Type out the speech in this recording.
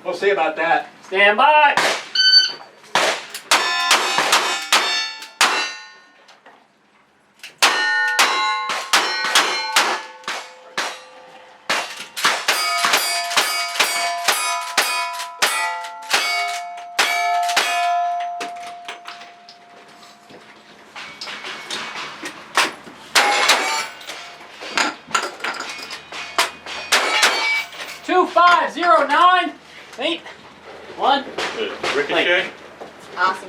We'll see about that. Stand by. Two, 5, 0, 9, 8, 1. Ricochet? Awesome.